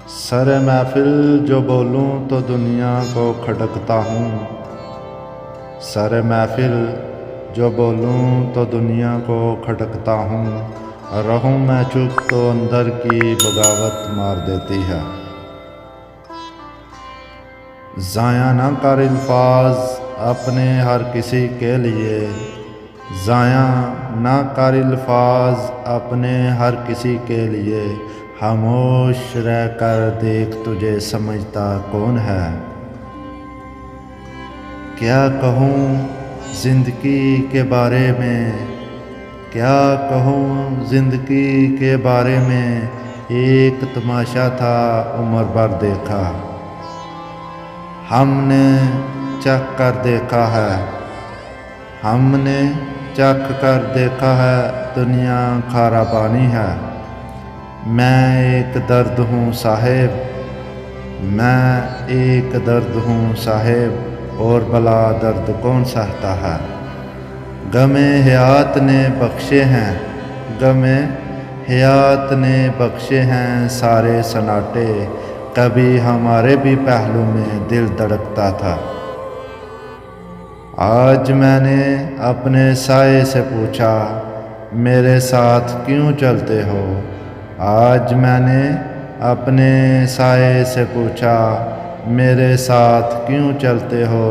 Sir महफिल जो बोलूं तो दुनिया को खटकता हूँ। सर महफिल जो बोलूं तो दुनिया को खटकता हूँ। रहूं मैं चुप तो अंदर की बगावत मार देती है। ज़ाया ना कर अल्फाज अपने हर किसी के लिए। ज़ाया ना कर अल्फाज अपने हर किसी के लिए। खामोश रह कर देख तुझे समझता कौन है। क्या कहूँ ज़िंदगी के बारे में, क्या कहूँ ज़िंदगी के बारे में। एक तमाशा था उम्र भर देखा, हमने चख कर देखा है। हमने चख कर देखा है दुनिया खारा पानी है। मैं एक दर्द हूँ साहिब, मैं एक दर्द हूँ साहिब, और भला दर्द कौन सहता है। गमे हयात ने बख्शे हैं, गमे हयात ने बख्शे हैं सारे सन्नाटे। कभी हमारे भी पहलू में दिल धड़कता था। आज मैंने अपने साये से पूछा, मेरे साथ क्यों चलते हो। आज मैंने अपने साये से पूछा, मेरे साथ क्यों चलते हो।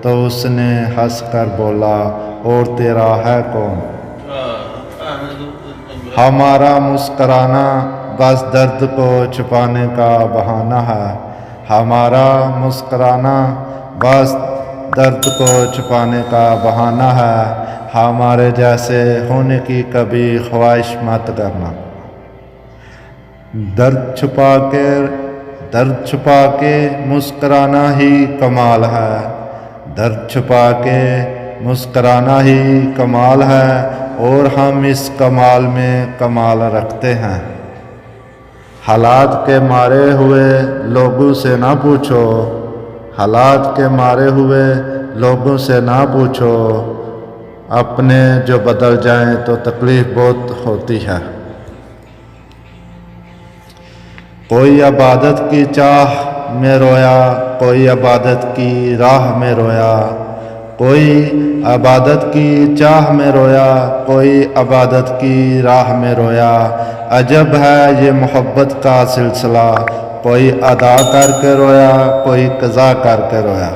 तो उसने हंस कर बोला, और तेरा है कौन। हमारा मुस्कराना बस दर्द को छुपाने का बहाना है। हमारा मुस्कराना बस दर्द को छुपाने का बहाना है। हमारे जैसे होने की कभी ख्वाहिश मत करना। दर्द छुपा के मुस्कराना ही कमाल है। दर्द छुपा के मुस्कराना ही कमाल है, और हम इस कमाल में कमाल रखते हैं। हालात के मारे हुए लोगों से ना पूछो, हालात के मारे हुए लोगों से ना पूछो। अपने जो बदल जाएं तो तकलीफ़ बहुत होती है। कोई इबादत की चाह में रोया, कोई इबादत की राह में रोया। कोई इबादत की चाह में रोया, कोई इबादत की राह में रोया। अजब है ये मोहब्बत का सिलसिला, कोई अदा करके रोया, कोई क़ज़ा करके रोया।